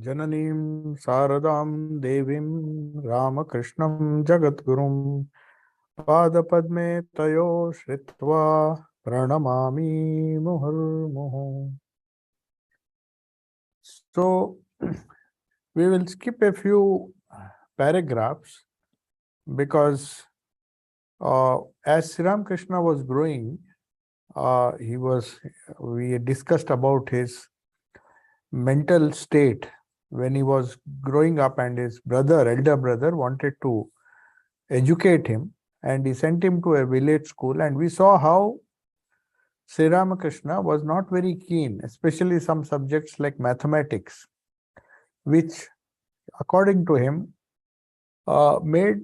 Jananim Saradam Devim Ramakrishnam Jagadgurum Padapadme Tayo Shritva Pranamami Muhurmuhu. So, we will skip a few paragraphs because as Sri Ramakrishna was growing, we discussed about his mental state when he was growing up, and his elder brother, wanted to educate him, and he sent him to a village school. And we saw how Sri Ramakrishna was not very keen, especially some subjects like mathematics, which, according to him, made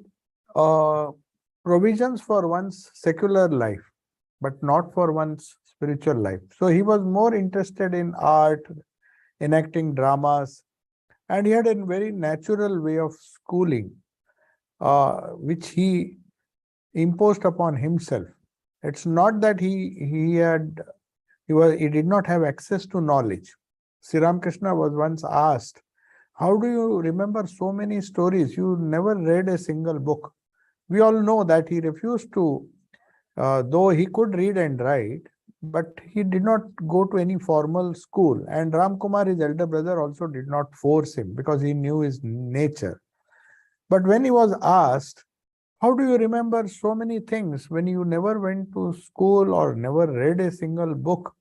provisions for one's secular life, but not for one's spiritual life. So he was more interested in art, enacting dramas, and he had a very natural way of schooling, which he imposed upon himself. It's not that he did not have access to knowledge. Sri Ramakrishna was once asked, "How do you remember so many stories? You never read a single book." We all know that he refused to, though he could read and write, but he did not go to any formal school. And Ram Kumar, his elder brother, also did not force him because he knew his nature. But when he was asked, "How do you remember so many things when you never went to school or never read a single book?"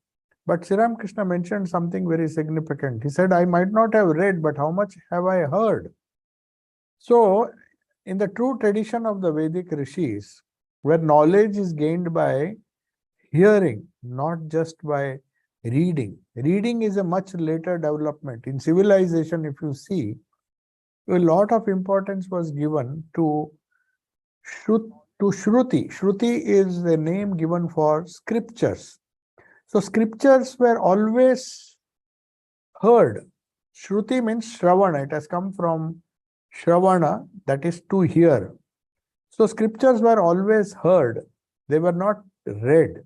But Sri Ramakrishna mentioned something very significant. He said, "I might not have read, but how much have I heard?" So, in the true tradition of the Vedic rishis, where knowledge is gained by hearing, not just by reading. Reading is a much later development. In civilization, if you see, a lot of importance was given to Shruti. Shruti is the name given for scriptures. So scriptures were always heard. Shruti means Shravana. It has come from Shravana, that is to hear. So scriptures were always heard. They were not read.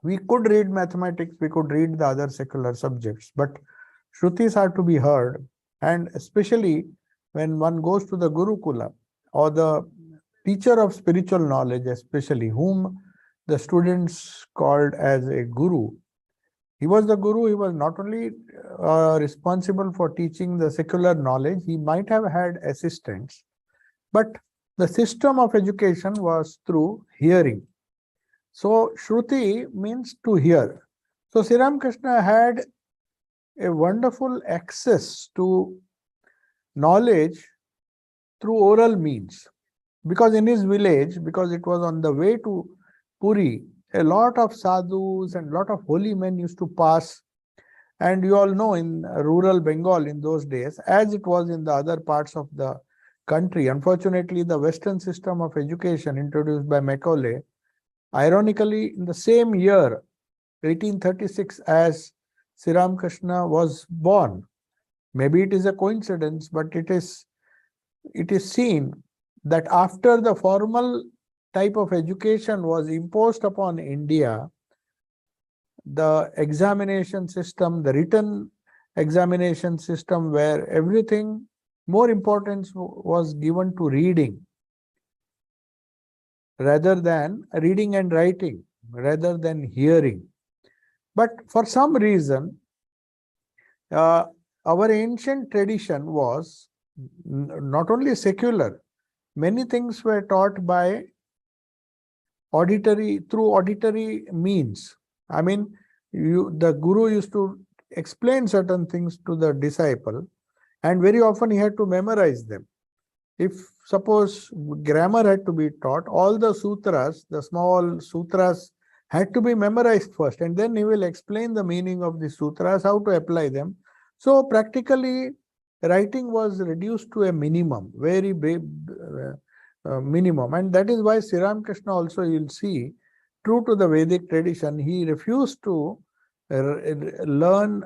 We could read mathematics, we could read the other secular subjects, but Shrutis are to be heard. And especially when one goes to the Gurukula, or the teacher of spiritual knowledge, especially, whom the students called as a guru. He was the guru. He was not only responsible for teaching the secular knowledge, he might have had assistants, but the system of education was through hearing. So Shruti means to hear. So Sri Ramakrishna had a wonderful access to knowledge through oral means. Because in his village, because it was on the way to Puri, a lot of sadhus and a lot of holy men used to pass. And you all know, in rural Bengal in those days, as it was in the other parts of the country, unfortunately, the Western system of education introduced by Macaulay, ironically, in the same year, 1836, as Sri Ramakrishna was born. Maybe it is a coincidence, but it is seen that after the formal type of education was imposed upon India, the examination system, the written examination system, where everything, more importance was given to reading rather than reading and writing, rather than hearing. But for some reason, our ancient tradition was not only secular, many things were taught by through auditory means. I mean, the guru used to explain certain things to the disciple, and very often he had to memorize them. If suppose grammar had to be taught, all the sutras, the small sutras, had to be memorized first, and then he will explain the meaning of the sutras, how to apply them. So practically, writing was reduced to a minimum, very big minimum. And that is why Sri Ramakrishna also, you'll see, true to the Vedic tradition, he refused to learn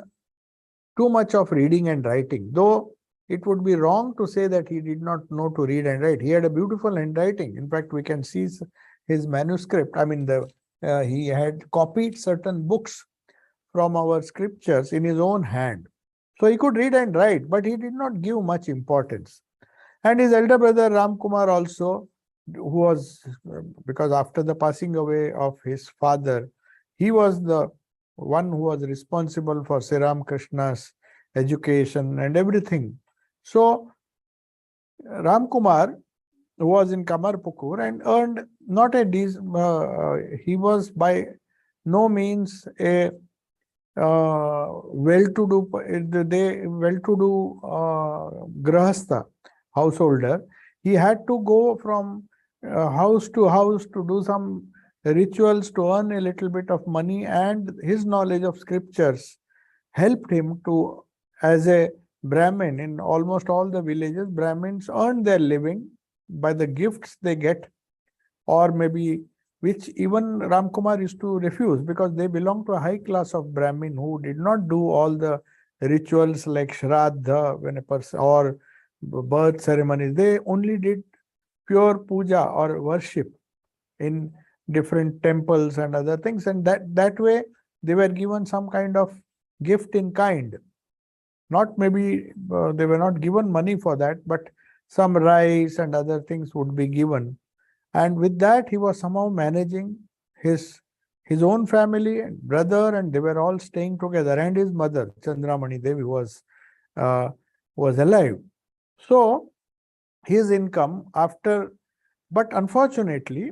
too much of reading and writing, though it would be wrong to say that he did not know to read and write. He had a beautiful handwriting. In fact, we can see his manuscript. I mean, he had copied certain books from our scriptures in his own hand. So he could read and write, but he did not give much importance. And his elder brother Ram Kumar also, who was, because after the passing away of his father, he was the one who was responsible for Sri Ramakrishna's education and everything. So Ram Kumar was in Kamarpukur and earned not a he was by no means a well-to-do grahastha householder. He had to go from house to house to do some rituals to earn a little bit of money, and his knowledge of scriptures helped him to, as a Brahmin in almost all the villages, Brahmins earn their living by the gifts they get, or maybe which even Ramkumar used to refuse because they belong to a high class of Brahmin who did not do all the rituals like Shraddha when a person or birth ceremonies. They only did pure puja or worship in different temples and other things, and that way they were given some kind of gift in kind. Not maybe they were not given money for that, but some rice and other things would be given. And with that, he was somehow managing his own family and brother, and they were all staying together. And his mother, Chandramani Devi, was alive. So his income after, but unfortunately,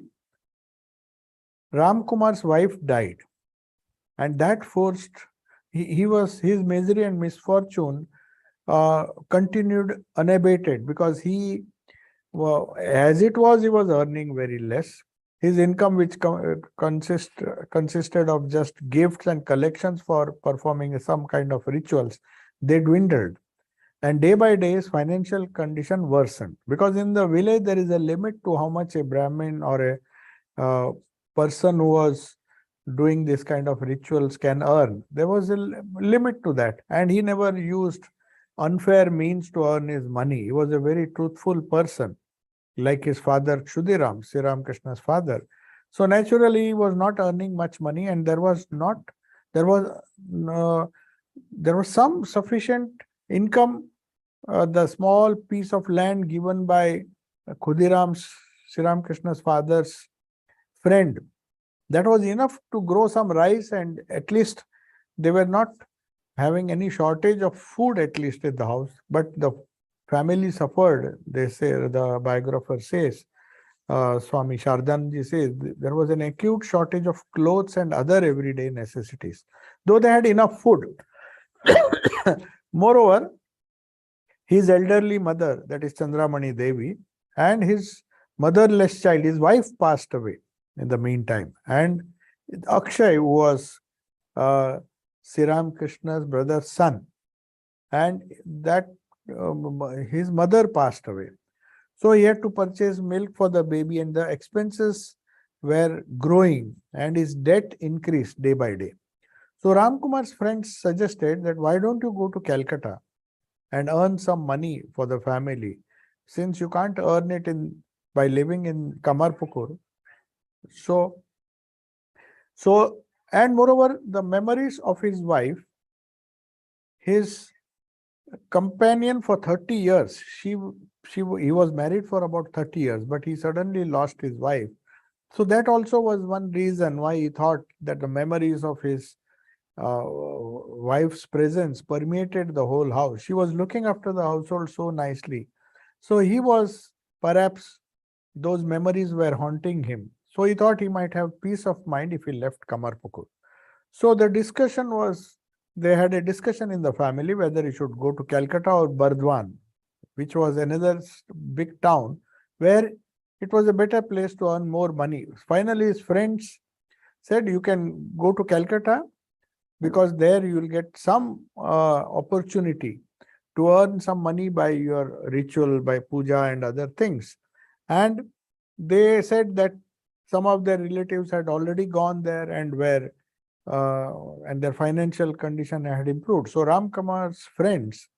Ram Kumar's wife died, and that forced his misery and misfortune continued unabated, because as it was, he was earning very less. His income, which consisted of just gifts and collections for performing some kind of rituals, they dwindled. And day by day, his financial condition worsened. Because in the village, there is a limit to how much a Brahmin or a person who was doing this kind of rituals can earn. There was a limit to that. And he never used unfair means to earn his money. He was a very truthful person, like his father Kshudiram, Sri Ramakrishna's father. So naturally, he was not earning much money, and there was some sufficient income. The small piece of land given by Khudiram's, Sri Ramakrishna's father's friend, that was enough to grow some rice, and at least they were not having any shortage of food, at least in the house. But the family suffered, they say, the biographer says, Swami Shardanji says, there was an acute shortage of clothes and other everyday necessities, though they had enough food. Moreover, his elderly mother, that is Chandramani Devi, and his motherless child, his wife, passed away in the meantime. And Akshay, who was Sri Ramakrishna's brother's son, and that his mother passed away. So he had to purchase milk for the baby, and the expenses were growing, and his debt increased day by day. So Ramkumar's friends suggested that why don't you go to Calcutta and earn some money for the family, since you can't earn it by living in Kamarpukur. So and moreover, the memories of his wife, his companion for 30 years, he was married for about 30 years, but he suddenly lost his wife. So that also was one reason why he thought that the memories of his wife's presence permeated the whole house. She was looking after the household so nicely. So he was, perhaps those memories were haunting him. So he thought he might have peace of mind if he left Kamarpukur. So the discussion was, they had a discussion in the family whether he should go to Calcutta or Burdwan, which was another big town where it was a better place to earn more money. Finally, his friends said, you can go to Calcutta, because there you will get some opportunity to earn some money by your ritual, by puja and other things. And they said that some of their relatives had already gone there and were and their financial condition had improved. So Ramkumar's friends,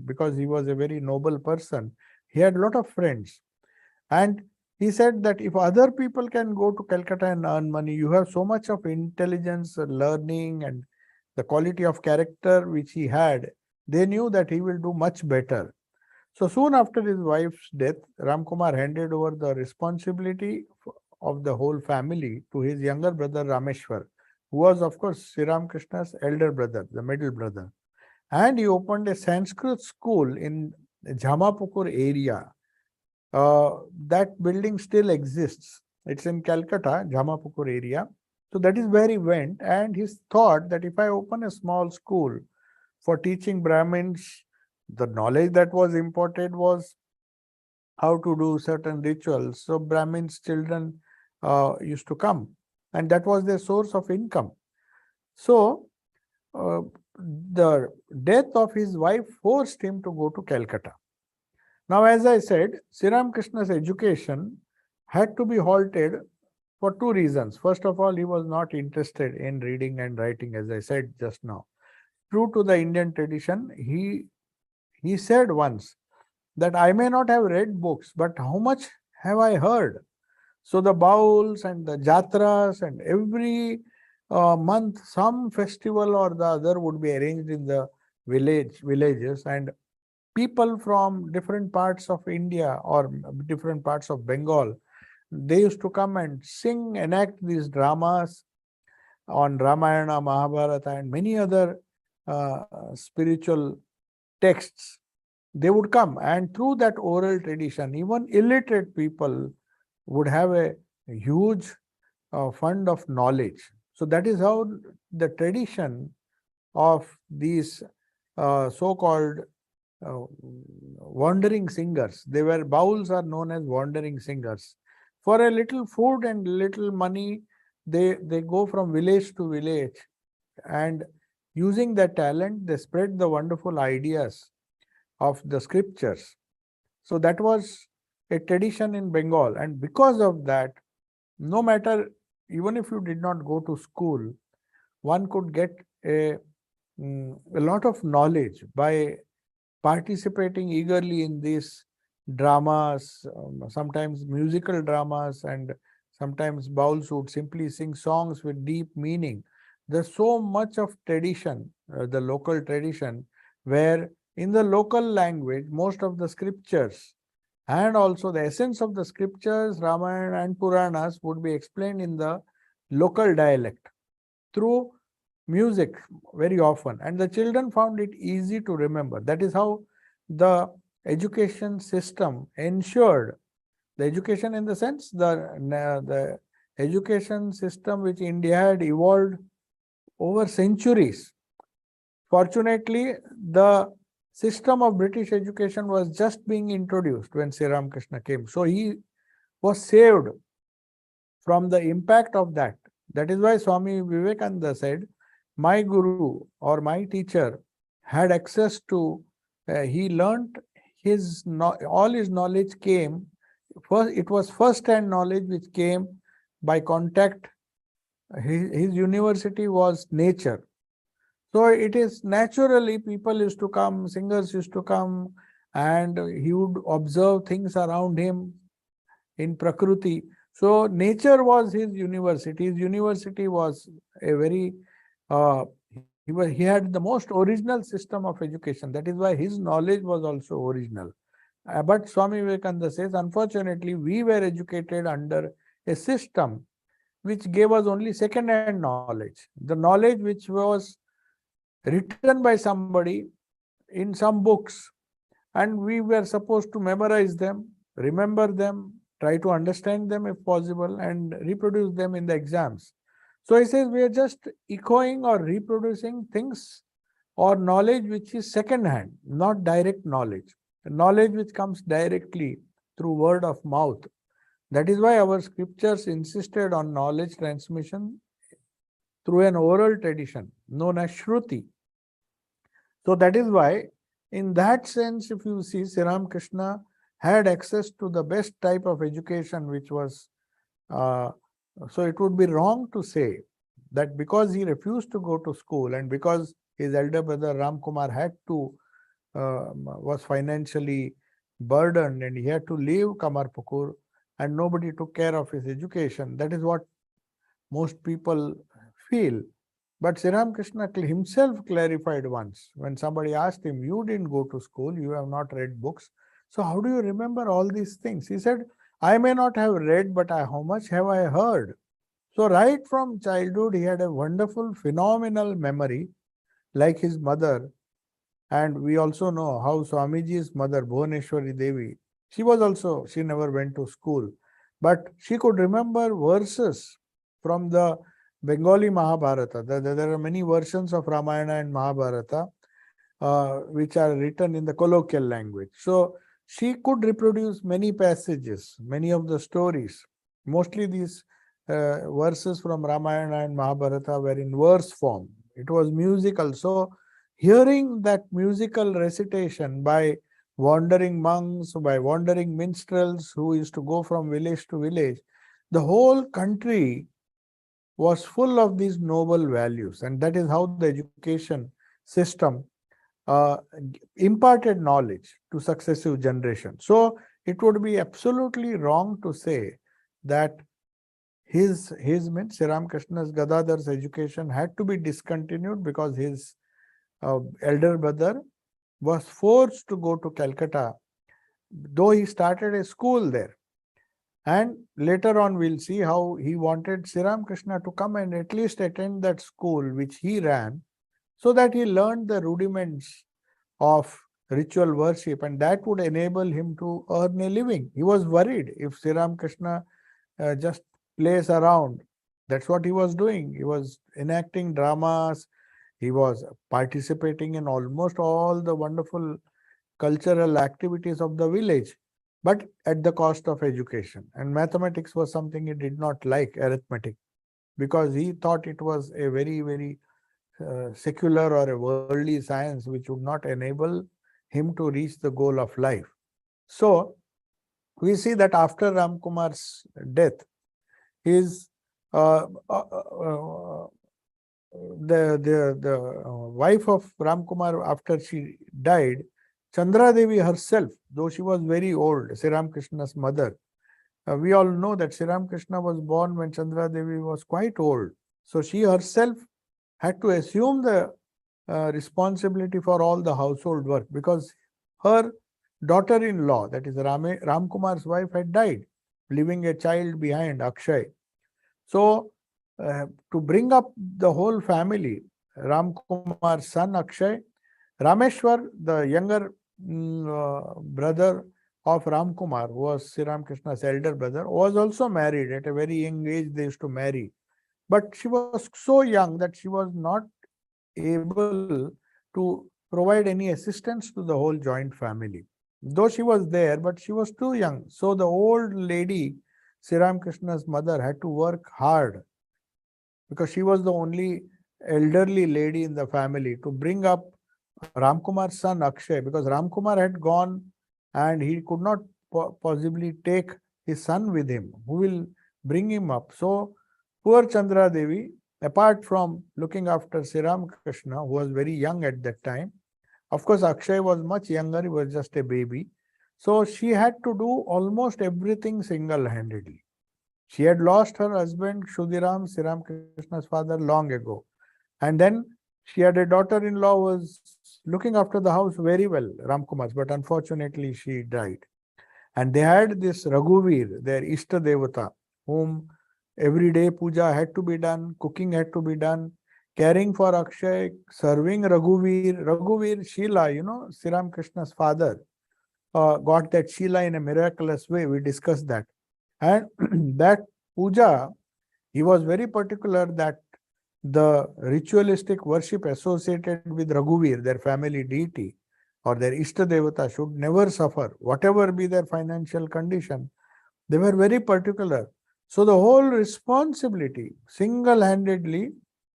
because he was a very noble person, he had a lot of friends. And he said that if other people can go to Calcutta and earn money, you have so much of intelligence, learning, and the quality of character which he had, they knew that he will do much better. So soon after his wife's death, Ramkumar handed over the responsibility of the whole family to his younger brother Rameshwar, who was, of course, Sri Ramakrishna's elder brother, the middle brother. And he opened a Sanskrit school in Jamapukur area. That building still exists. It's in Calcutta, Jamapukur area. So that is where he went, and he thought that if I open a small school for teaching Brahmins, the knowledge that was imparted was how to do certain rituals. So Brahmins' children used to come, and that was their source of income. So the death of his wife forced him to go to Calcutta. Now, as I said, Sri Ramakrishna's education had to be halted for two reasons. First of all, he was not interested in reading and writing, as I said just now. True to the Indian tradition, he said once that I may not have read books, but how much have I heard? So the bauls and the jatras and every month some festival or the other would be arranged in the villages, and people from different parts of India or different parts of Bengal, they used to come and sing, enact these dramas on Ramayana, Mahabharata, and many other spiritual texts. They would come, and through that oral tradition, even illiterate people would have a huge fund of knowledge. So that is how the tradition of these so-called wandering singers, bauls are known as wandering singers. For a little food and little money, they go from village to village, and using their talent, they spread the wonderful ideas of the scriptures. So that was a tradition in Bengal, and because of that, no matter, even if you did not go to school, one could get a lot of knowledge by participating eagerly in these dramas, sometimes musical dramas, and sometimes bauls would simply sing songs with deep meaning. There's so much of tradition, the local tradition, where in the local language, most of the scriptures and also the essence of the scriptures, Ramayana and Puranas, would be explained in the local dialect through music very often, and the children found it easy to remember. That is how the education system ensured, the education in the sense, the education system which India had evolved over centuries. Fortunately, the system of British education was just being introduced when Sri Ramakrishna came. So he was saved from the impact of that. That is why Swami Vivekananda said, my guru or my teacher had access to, he learnt all his knowledge came, first, it was first-hand knowledge which came by contact. His university was nature. So it is naturally people used to come, singers used to come, and he would observe things around him in Prakriti. So nature was his university. His university was a very, he had the most original system of education. That is why his knowledge was also original. But Swami Vivekananda says, unfortunately, we were educated under a system which gave us only second-hand knowledge. The knowledge which was written by somebody in some books, and we were supposed to memorize them, remember them, try to understand them if possible, and reproduce them in the exams. So he says we are just echoing or reproducing things or knowledge which is second-hand, not direct knowledge. The knowledge which comes directly through word of mouth. That is why our scriptures insisted on knowledge transmission through an oral tradition known as Shruti. So that is why, in that sense, if you see, Sri Ramakrishna had access to the best type of education, which was, so it would be wrong to say that because he refused to go to school and because his elder brother Ramkumar had to, was financially burdened and he had to leave Kamarpukur and nobody took care of his education. That is what most people feel. But Sri Ramakrishna himself clarified once when somebody asked him, "You didn't go to school, you have not read books. So how do you remember all these things?" He said, "I may not have read, but how much have I heard?" So right from childhood, he had a wonderful, phenomenal memory, like his mother. And we also know how Swamiji's mother, Bhuvaneshwari Devi, she never went to school, but she could remember verses from the Bengali Mahabharata. There are many versions of Ramayana and Mahabharata which are written in the colloquial language. So she could reproduce many passages, many of the stories. Mostly these verses from Ramayana and Mahabharata were in verse form. It was musical. So hearing that musical recitation by wandering monks, by wandering minstrels who used to go from village to village, the whole country was full of these noble values. And that is how the education system uh, imparted knowledge to successive generations. So it would be absolutely wrong to say that his means Sri Ramakrishna's Gadadhar's education had to be discontinued because his elder brother was forced to go to Calcutta, though he started a school there. And later on, we'll see how he wanted Sri Ramakrishna to come and at least attend that school which he ran, so that he learned the rudiments of ritual worship, and that would enable him to earn a living. He was worried if Sri Ramakrishna just plays around. That's what he was doing. He was enacting dramas, he was participating in almost all the wonderful cultural activities of the village, but at the cost of education. And mathematics was something he did not like, arithmetic, because he thought it was a very, very secular or a worldly science which would not enable him to reach the goal of life. So we see that after Ramkumar's death, his the wife of Ramkumar, after she died, Chandra Devi herself, though she was very old, Sri Ramakrishna's mother, we all know that Sri Ramakrishna was born when Chandra Devi was quite old. So she herself had to assume the responsibility for all the household work, because her daughter-in-law, that is Ramkumar's wife, had died, leaving a child behind, Akshay. So to bring up the whole family, Ramkumar's son Akshay, Rameshwar, the younger brother of Ramkumar, who was Sri Ramakrishna's elder brother, was also married at a very young age. They used to marry. But she was so young that she was not able to provide any assistance to the whole joint family. Though she was there, but she was too young. So the old lady, Sri Ramakrishna's mother, had to work hard, because she was the only elderly lady in the family, to bring up Ramkumar's son Akshay, because Ramkumar had gone and he could not possibly take his son with him. Who will bring him up? So poor Chandra Devi, apart from looking after Sri Ramakrishna, who was very young at that time, of course Akshay was much younger, he was just a baby. So she had to do almost everything single-handedly. She had lost her husband Kshudiram, Sri Ramakrishna's father, long ago. And then she had a daughter-in-law who was looking after the house very well, Ramkumar's, but unfortunately she died. And they had this Raghuvir, their Ishta Devata, whom every day puja had to be done, cooking had to be done, caring for Akshay, serving Raghuvir. Raghuvir, Sheela, Sri Ramakrishna's father, got that Sheela in a miraculous way. We discussed that. And that puja, he was very particular that the ritualistic worship associated with Raghuvir, their family deity, or their Ishta Devata, should never suffer, whatever be their financial condition. They were very particular. So the whole responsibility, single-handedly,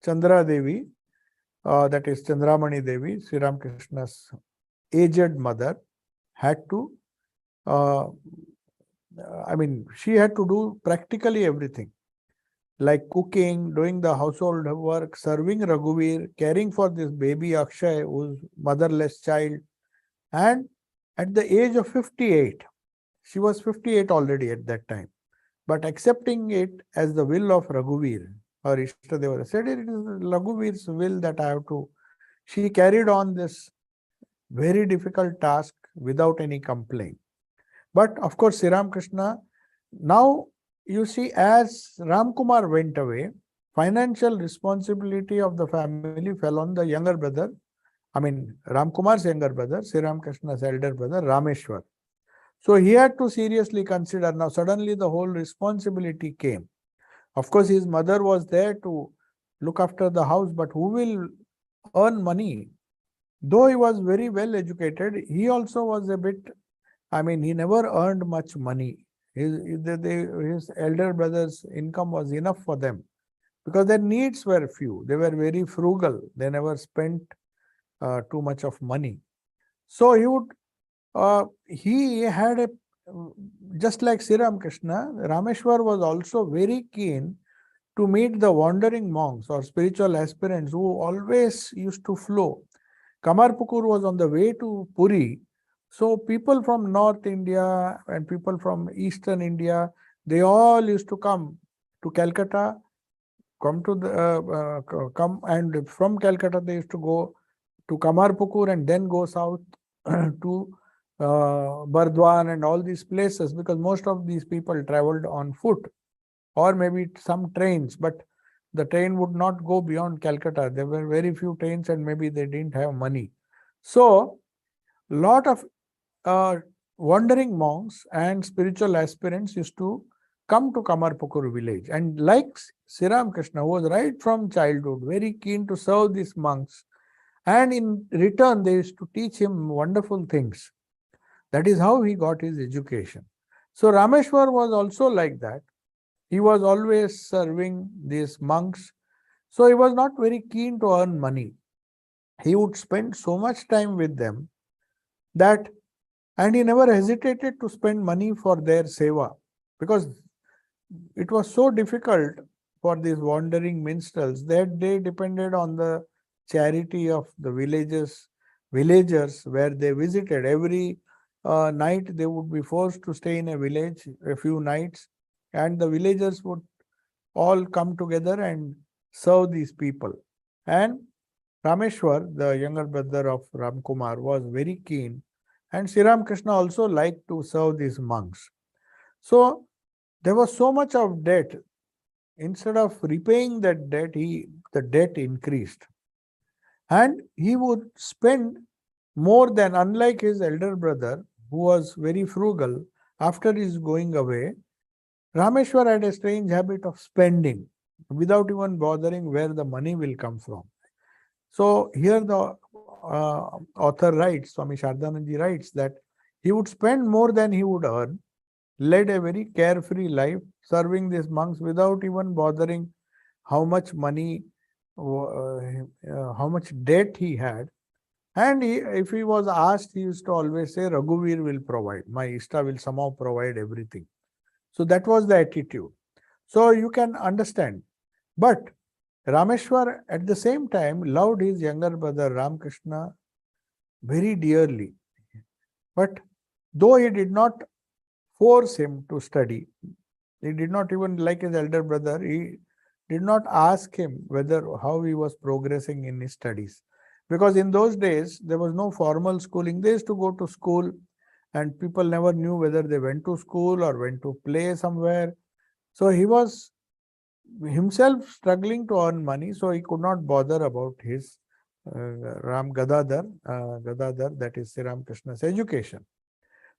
Chandra Devi, that is Chandramani Devi, Sri Ramakrishna's aged mother, had to, she had to do practically everything, like cooking, doing the household work, serving Raghuvir, caring for this baby Akshay, who's motherless child. And at the age of 58, she was 58 already at that time, but accepting it as the will of Raghuvir, or Ishtadevata, said it is Laghuvir's will that I have to. She carried on this very difficult task without any complaint. But of course, Sri Ramakrishna, now you see, as Ramkumar went away, financial responsibility of the family fell on the younger brother. I mean, Ramkumar's younger brother, Sri Ramakrishna's elder brother, Rameshwar. So he had to seriously consider. Now, suddenly the whole responsibility came. Of course, his mother was there to look after the house, but who will earn money? Though he was very well educated, he also was a bit, I mean, he never earned much money. His elder brother's income was enough for them because their needs were few. They were very frugal. They never spent too much of money. So he had a, just like Sri Ramakrishna, Rameshwar was also very keen to meet the wandering monks or spiritual aspirants who always used to flow. Kamarpukur was on the way to Puri. So people from North India and people from Eastern India, they all used to come to Calcutta, come, and from Calcutta they used to go to Kamarpukur and then go south to Bardwan and all these places, because most of these people traveled on foot or maybe some trains, but the train would not go beyond Calcutta. There were very few trains and maybe they didn't have money. So, lot of wandering monks and spiritual aspirants used to come to Kamarpukur village. And like Sri Ramakrishna, who was right from childhood very keen to serve these monks, and in return they used to teach him wonderful things. That is how he got his education. So Rameshwar was also like that. He was always serving these monks. So he was not very keen to earn money. He would spend so much time with them that, and he never hesitated to spend money for their seva, because it was so difficult for these wandering minstrels that they depended on the charity of the villagers where they visited. Every night they would be forced to stay in a village a few nights, and the villagers would all come together and serve these people. And Rameshwar, the younger brother of Ramkumar, was very keen, and Sri Ramakrishna also liked to serve these monks. So there was so much of debt. Instead of repaying that debt, the debt increased. And he would spend more than, unlike his elder brother, who was very frugal, after his going away, Rameshwar had a strange habit of spending without even bothering where the money will come from. So here the author writes, Swami Shardananji writes, that he would spend more than he would earn, led a very carefree life, serving these monks without even bothering how much money, how much debt he had. And if he was asked, he used to always say, Raghuvir will provide. My Ishta will somehow provide everything. So that was the attitude. So you can understand. But Rameshwar at the same time loved his younger brother Ramakrishna very dearly. But though he did not force him to study, he did not even, like his elder brother, he did not ask him how he was progressing in his studies. Because in those days, there was no formal schooling. They used to go to school and people never knew whether they went to school or went to play somewhere. So he was himself struggling to earn money, so he could not bother about his Gadadhar, that is Sri Ramakrishna's education.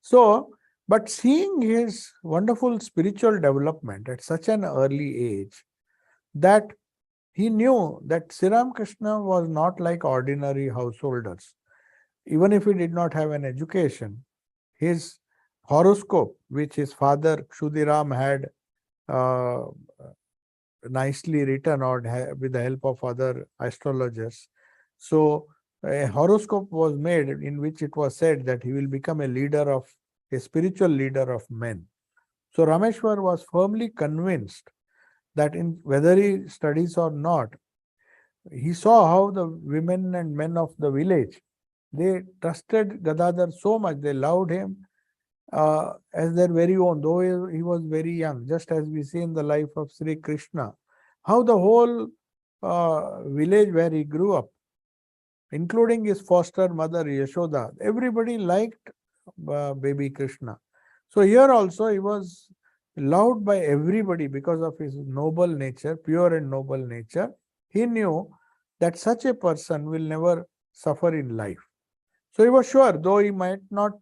So, but seeing his wonderful spiritual development at such an early age, that he knew that Sri Ramakrishna was not like ordinary householders. Even if he did not have an education, his horoscope, which his father Kshudiram had nicely written, or with the help of other astrologers. So a horoscope was made in which it was said that he will become a spiritual leader of men. So Rameshwar was firmly convinced that whether he studies or not, he saw how the women and men of the village, they trusted Gadadhar so much, they loved him as their very own, though he was very young, just as we see in the life of Sri Krishna, how the whole village where he grew up, including his foster mother Yashoda, everybody liked baby Krishna. So here also he was loved by everybody because of his noble nature, pure and noble nature. He knew that such a person will never suffer in life. So he was sure, though he might not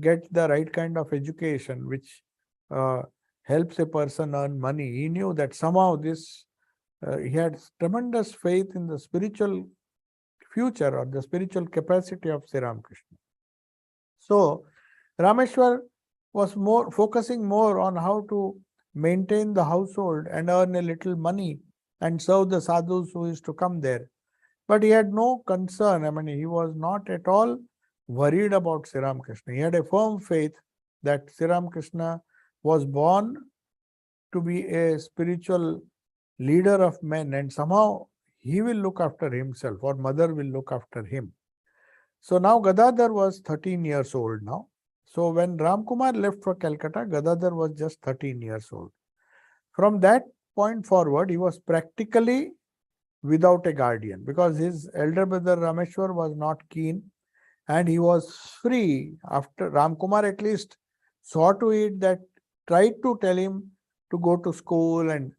get the right kind of education which uh, helps a person earn money, he knew that somehow this, he had tremendous faith in the spiritual future or the spiritual capacity of Sri Ramakrishna. So Rameshwar was more focusing more on how to maintain the household and earn a little money and serve the sadhus who used to come there. But he had no concern. I mean, he was not at all worried about Sri Ramakrishna. He had a firm faith that Sri Ramakrishna was born to be a spiritual leader of men, and somehow he will look after himself, or mother will look after him. So now Gadadhar was 13 years old now. So when Ramkumar left for Calcutta, Gadadhar was just 13 years old. From that point forward, he was practically without a guardian because his elder brother Rameshwar was not keen and he was free. After Ramkumar at least saw to it that tried to tell him to go to school and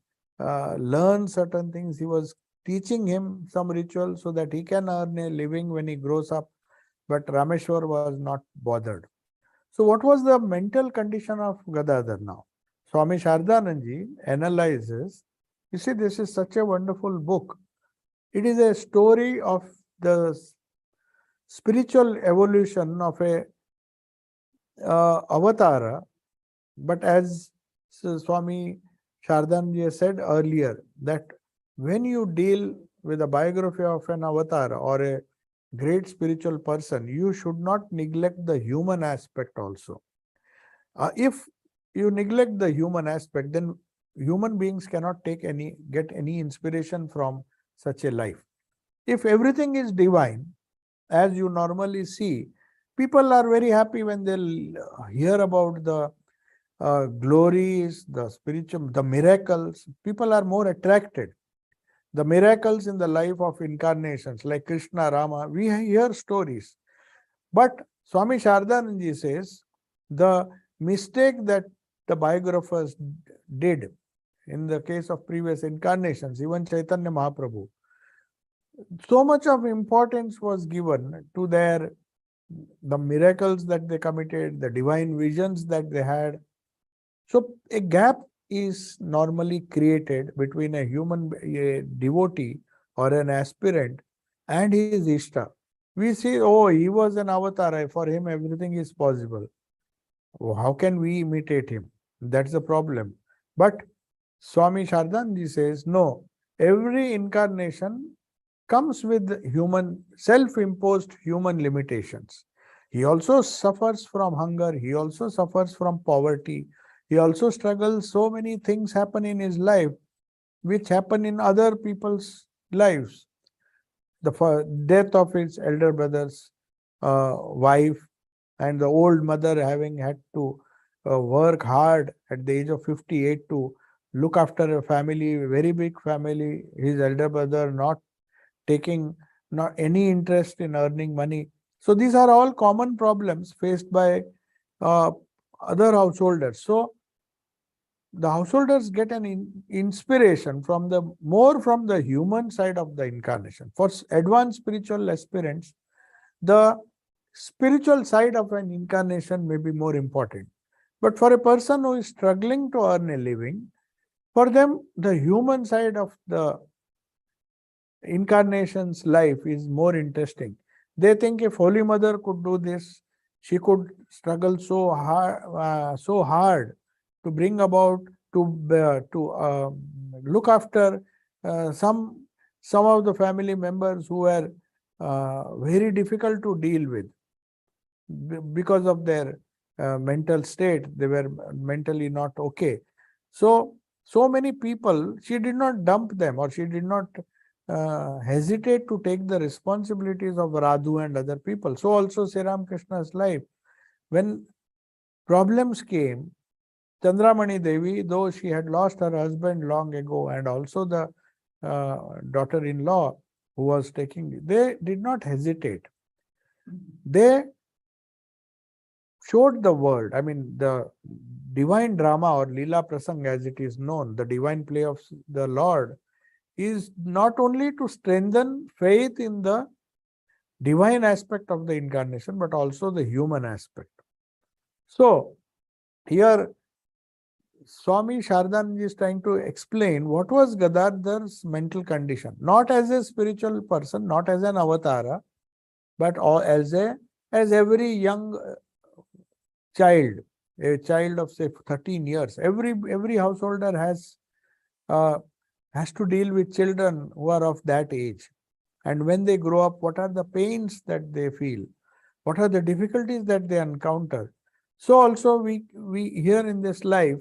learn certain things. He was teaching him some rituals so that he can earn a living when he grows up. But Rameshwar was not bothered. So what was the mental condition of Gadadhar now? Swami Shardanandji analyzes. You see, this is such a wonderful book. It is a story of the spiritual evolution of a avatara, but as Swami Shardanandji said earlier, that when you deal with a biography of an avatar or a great spiritual person, you should not neglect the human aspect also. If you neglect the human aspect, then human beings cannot get any inspiration from such a life. If everything is divine, as you normally see, people are very happy when they'll hear about the glories, the spiritual, the miracles. People are more attracted. The miracles in the life of incarnations like Krishna, Rama, we hear stories. But Swami Shardanandji says the mistake that the biographers did in the case of previous incarnations, even Chaitanya Mahaprabhu, so much of importance was given to the miracles that they committed, the divine visions that they had. So a gap is normally created between a devotee or an aspirant and his Ishta. We say, oh, he was an avatar, for him everything is possible. Oh, how can we imitate him? That's the problem. But Swami Shardanji says, no, every incarnation comes with self-imposed human limitations. He also suffers from hunger. He also suffers from poverty. He also struggles. So many things happen in his life, which happen in other people's lives. The death of his elder brother's wife, and the old mother having had to work hard at the age of 58 to look after a family, a very big family. His elder brother not taking not any interest in earning money. So these are all common problems faced by uh, other householders. So the householders get an inspiration from the human side of the incarnation. For advanced spiritual aspirants, the spiritual side of an incarnation may be more important. But for a person who is struggling to earn a living, for them, the human side of the incarnation's life is more interesting. They think if Holy Mother could do this, she could struggle so hard to bring about, to look after some of the family members who were very difficult to deal with because of their mental state. They were mentally not okay. So many people, she did not dump them, or she did not hesitate to take the responsibilities of Radhu and other people. So also Sri Ramakrishna's life. When problems came, Chandramani Devi, though she had lost her husband long ago, and also the daughter-in-law who was taking, they did not hesitate. They showed the world, I mean, the divine drama or Leela Prasang as it is known, the divine play of the Lord, is not only to strengthen faith in the divine aspect of the incarnation, but also the human aspect. So, here Swami Shardanand is trying to explain what was Gadadhar's mental condition, not as a spiritual person, not as an avatara, but as every young child, a child of say 13 years. Every householder has to deal with children who are of that age. And when they grow up, what are the pains that they feel? What are the difficulties that they encounter? So also we here in this life,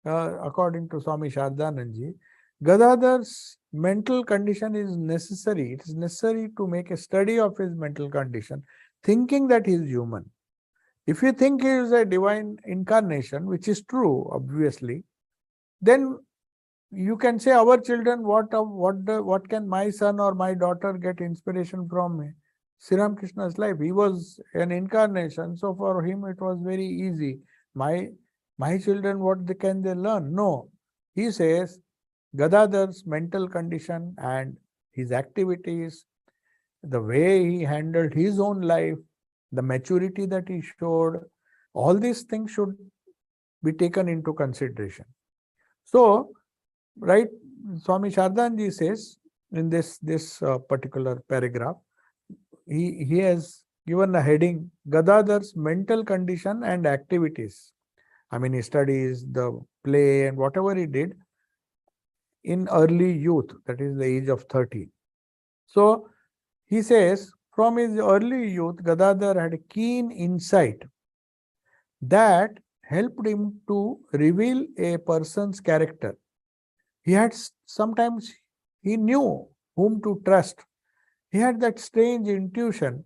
according to Swami Shardanandji, Gadadhar's mental condition is necessary. It is necessary to make a study of his mental condition, thinking that he is human. If you think he is a divine incarnation, which is true, obviously, then you can say our children, what can my son or my daughter get inspiration from Sri Ramakrishna's life? He was an incarnation, so for him it was very easy. My children, can they learn? No. He says Gadadhar's mental condition and his activities, the way he handled his own life, the maturity that he showed, all these things should be taken into consideration. So, right, Swami Shardanji says in this particular paragraph, he has given a heading, Gadadhar's mental condition and activities. I mean, he studies, the play and whatever he did in early youth, that is the age of 30. So, he says, from his early youth, Gadadhar had a keen insight that helped him to reveal a person's character. He had sometimes, he knew whom to trust. He had that strange intuition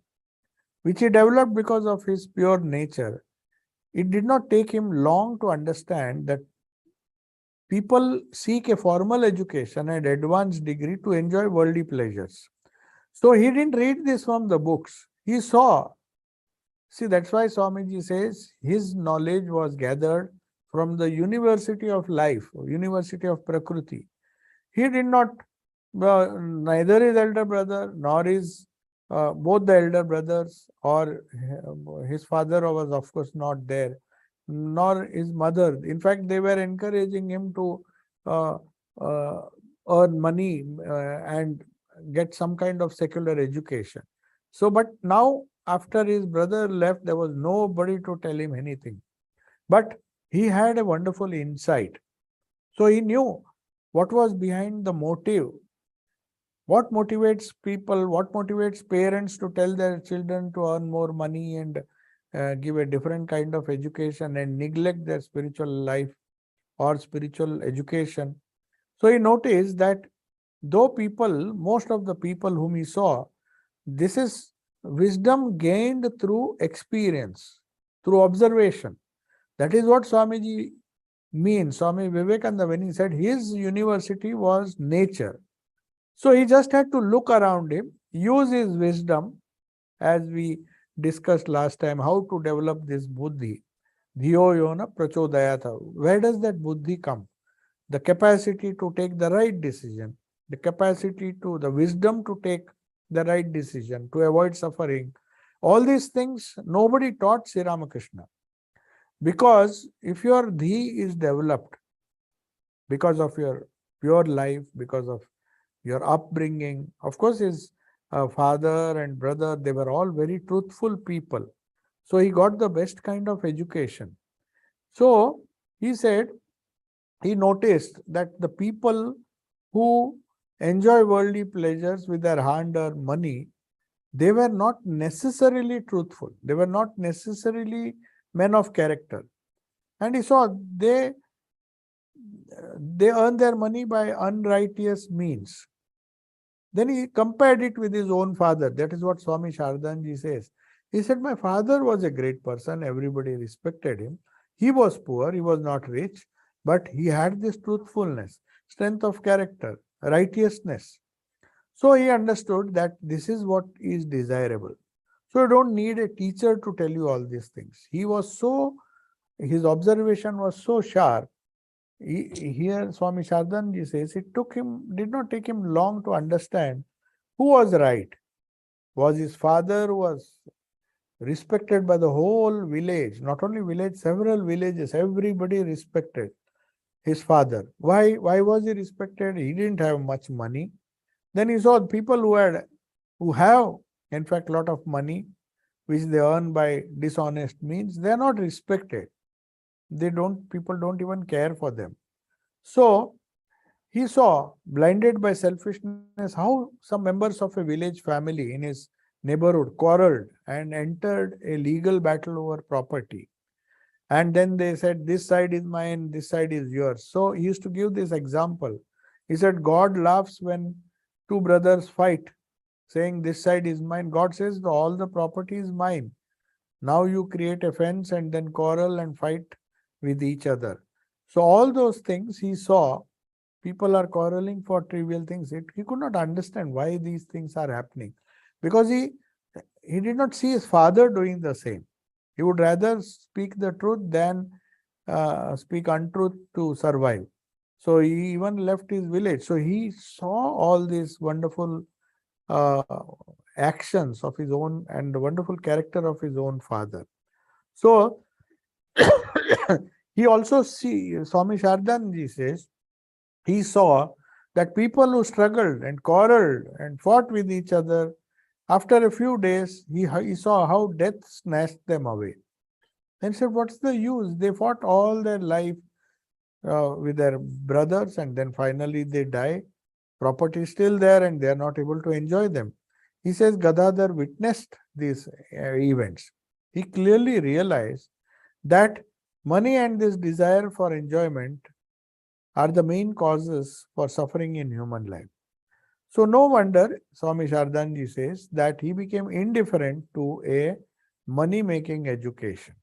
which he developed because of his pure nature. It did not take him long to understand that people seek a formal education and advanced degree to enjoy worldly pleasures. So he didn't read this from the books. He saw. See, that's why Swamiji says his knowledge was gathered from the University of Life, University of Prakriti. He did not, neither his elder brother nor his both the elder brothers or his father was of course not there, nor his mother. In fact, they were encouraging him to earn money and get some kind of secular education. So, but now after his brother left, there was nobody to tell him anything. But he had a wonderful insight. So he knew what was behind the motive. What motivates people, what motivates parents to tell their children to earn more money and give a different kind of education and neglect their spiritual life or spiritual education. So he noticed that though most of the people whom he saw, this is wisdom gained through experience, through observation. That is what Swamiji means. Swami Vivekananda, when he said his university was nature. So he just had to look around him, use his wisdom, as we discussed last time, how to develop this buddhi. Dhiyo yona prachodayata. Where does that buddhi come? The capacity to take the right decision, the capacity to, the wisdom to take the right decision, to avoid suffering. All these things, nobody taught Sri Ramakrishna. Because if your dhi is developed, because of your pure life, because of your upbringing, of course his father and brother, they were all very truthful people. So he got the best kind of education. So he said, he noticed that the people who enjoy worldly pleasures with their hard-earned money, they were not necessarily truthful. They were not necessarily men of character. And he saw they earn their money by unrighteous means. Then he compared it with his own father. That is what Swami Shardanji says. He said, my father was a great person. Everybody respected him. He was poor. He was not rich. But he had this truthfulness, strength of character. righteousness. So he understood that this is what is desirable. So you don't need a teacher to tell you all these things. His observation was so sharp. Here Swami Shardanji says did not take him long to understand who was right. Was his father who was respected by the whole village, not only village, several villages, everybody respected his father. Why was he respected? He didn't have much money. Then he saw people who have, in fact, a lot of money, which they earn by dishonest means, they are not respected. People don't even care for them. So he saw, blinded by selfishness, how some members of a village family in his neighborhood quarreled and entered a legal battle over property. And then they said, this side is mine, this side is yours. So he used to give this example. He said, God laughs when two brothers fight, saying, this side is mine. God says, all the property is mine. Now you create a fence and then quarrel and fight with each other. So all those things he saw, people are quarreling for trivial things. He could not understand why these things are happening, because he did not see his father doing the same. He would rather speak the truth than speak untruth to survive. So he even left his village. So he saw all these wonderful uh, actions of his own and the wonderful character of his own father. So he also Swami Shardanji says, he saw that people who struggled and quarreled and fought with each other, after a few days, he saw how death snatched them away. Then he said, what's the use? They fought all their life with their brothers, and then finally they die. Property is still there and they are not able to enjoy them. He says Gadadhar witnessed these events. He clearly realized that money and this desire for enjoyment are the main causes for suffering in human life. So no wonder, Swami Shardanji says, that he became indifferent to a money-making education.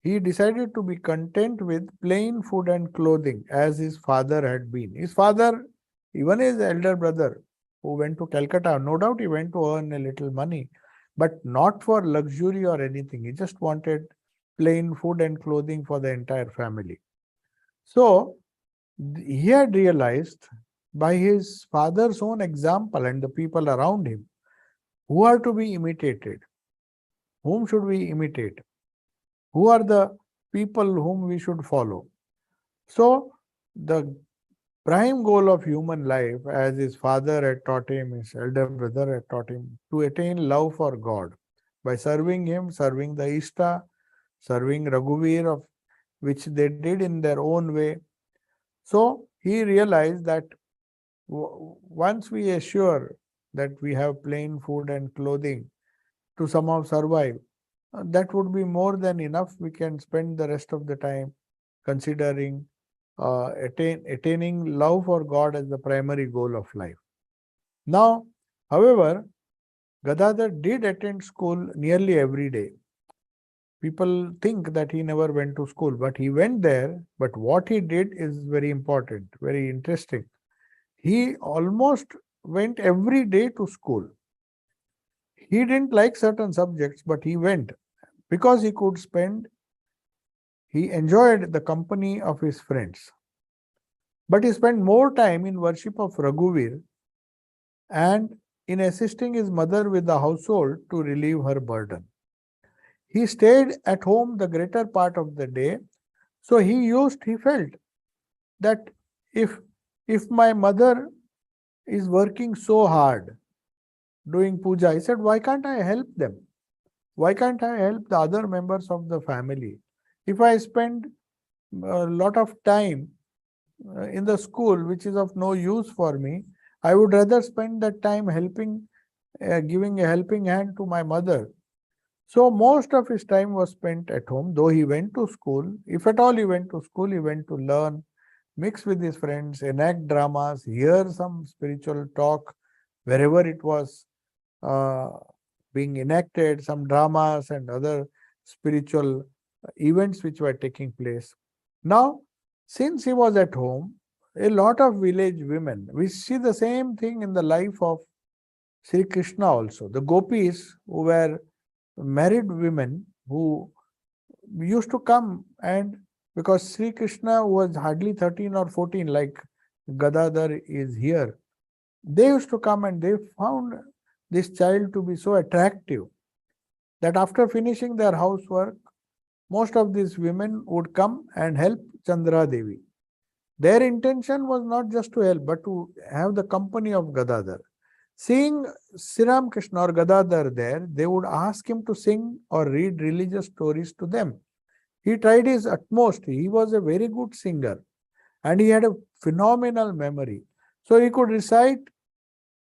He decided to be content with plain food and clothing as his father had been. His father, even his elder brother, who went to Calcutta, no doubt he went to earn a little money, but not for luxury or anything. He just wanted plain food and clothing for the entire family. So he had realized by his father's own example and the people around him who are to be imitated. Whom should we imitate? Who are the people whom we should follow? So the prime goal of human life, as his father had taught him, his elder brother had taught him, to attain love for God by serving him, serving the Ishta, serving Raghuvir, of which they did in their own way. So he realized that once we assure that we have plain food and clothing to somehow survive, that would be more than enough. We can spend the rest of the time considering attaining love for God as the primary goal of life. Now, however, Gadadhar did attend school nearly every day. People think that he never went to school, but he went there. But what he did is very important, very interesting. He almost went every day to school. He didn't like certain subjects, but he went because he enjoyed the company of his friends. But he spent more time in worship of Raghuvir and in assisting his mother with the household to relieve her burden. He stayed at home the greater part of the day. So he felt that if my mother is working so hard doing puja, he said, why can't I help them? Why can't I help the other members of the family? If I spend a lot of time in the school, which is of no use for me, I would rather spend that time giving a helping hand to my mother. So most of his time was spent at home, though he went to school. If at all he went to school, he went to learn, mix with his friends, enact dramas, hear some spiritual talk wherever it was being enacted, some dramas and other spiritual events which were taking place. Now, since he was at home, a lot of village women. We see the same thing in the life of Sri Krishna also. The gopis who were married women who used to come, and because Sri Krishna was hardly 13 or 14, like Gadadhar is here, they used to come and they found this child to be so attractive that after finishing their housework, most of these women would come and help Chandra Devi. Their intention was not just to help, but to have the company of Gadadhar. Seeing Sri Ramakrishna or Gadadhar there, they would ask him to sing or read religious stories to them. He tried his utmost. He was a very good singer and he had a phenomenal memory. So he could recite,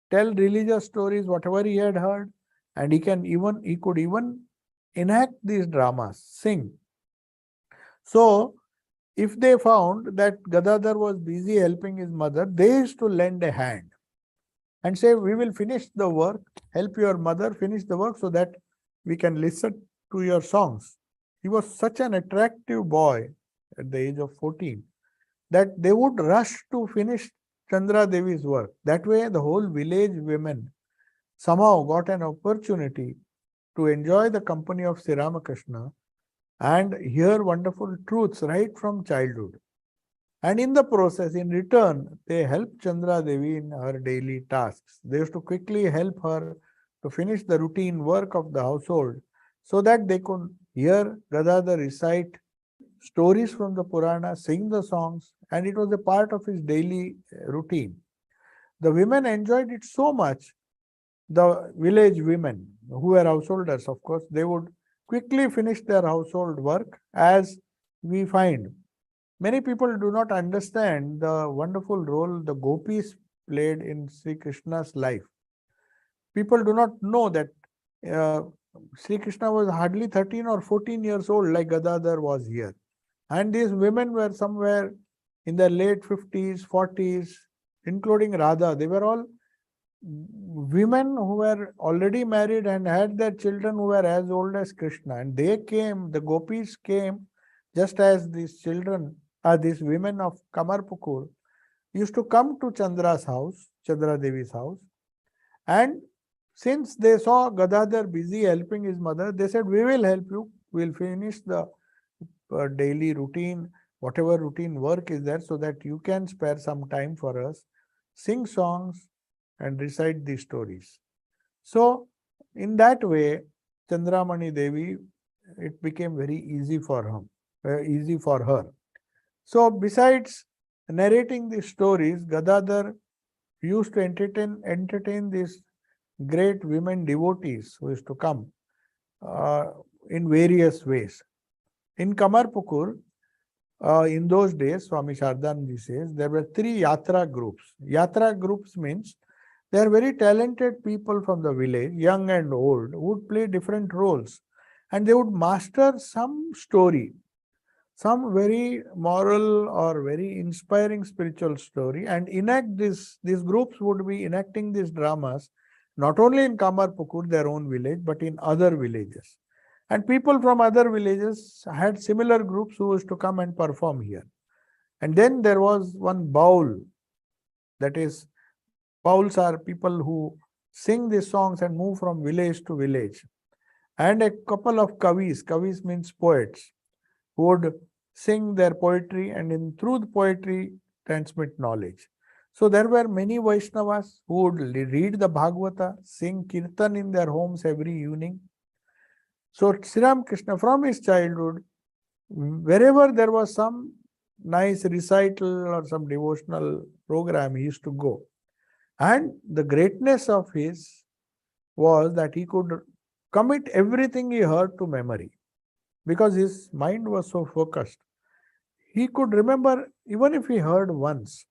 tell religious stories, whatever he had heard, and he could even enact these dramas, sing. So if they found that Gadadhar was busy helping his mother, they used to lend a hand and say, we will finish the work, help your mother finish the work so that we can listen to your songs. He was such an attractive boy at the age of 14 that they would rush to finish Chandra Devi's work. That way, the whole village women somehow got an opportunity to enjoy the company of Sri Ramakrishna and hear wonderful truths right from childhood. And in the process, in return, they helped Chandra Devi in her daily tasks. They used to quickly help her to finish the routine work of the household so that they could hear Gadadhar recite stories from the Purana, sing the songs, and it was a part of his daily routine. The women enjoyed it so much. The village women, who were householders, of course, they would quickly finish their household work, as we find. Many people do not understand the wonderful role the gopis played in Sri Krishna's life. People do not know that Sri Krishna was hardly 13 or 14 years old, like Gadadhar was here. And these women were somewhere in their late 50s, 40s, including Radha. They were all women who were already married and had their children who were as old as Krishna. And they came, the gopis came, just as these children, these women of Kamarpukur used to come to Chandra's house, Chandra Devi's house. And since they saw Gadadhar busy helping his mother, they said, we will help you. We'll finish the daily routine, whatever routine work is there, so that you can spare some time for us, sing songs and recite these stories. So in that way, Chandramani Devi, it became very easy for her. So besides narrating these stories, Gadadhar used to entertain these great women devotees who used to come in various ways. In Kamarpukur, in those days, Swami Shardanji says, there were 3 yatra groups. Yatra groups means they are very talented people from the village, young and old, who would play different roles. And they would master some story, some very moral or very inspiring spiritual story, and enact this. These groups would be enacting these dramas, not only in Kamarpukur, their own village, but in other villages. And people from other villages had similar groups who used to come and perform here. And then there was one baul, that is, bauls are people who sing these songs and move from village to village. And a couple of kavis means poets, who would sing their poetry and through the poetry transmit knowledge. So there were many Vaishnavas who would read the Bhagavata, sing kirtan in their homes every evening. So Sri Ramakrishna, from his childhood, wherever there was some nice recital or some devotional program, he used to go. And the greatness of his was that he could commit everything he heard to memory, because his mind was so focused. He could remember even if he heard once.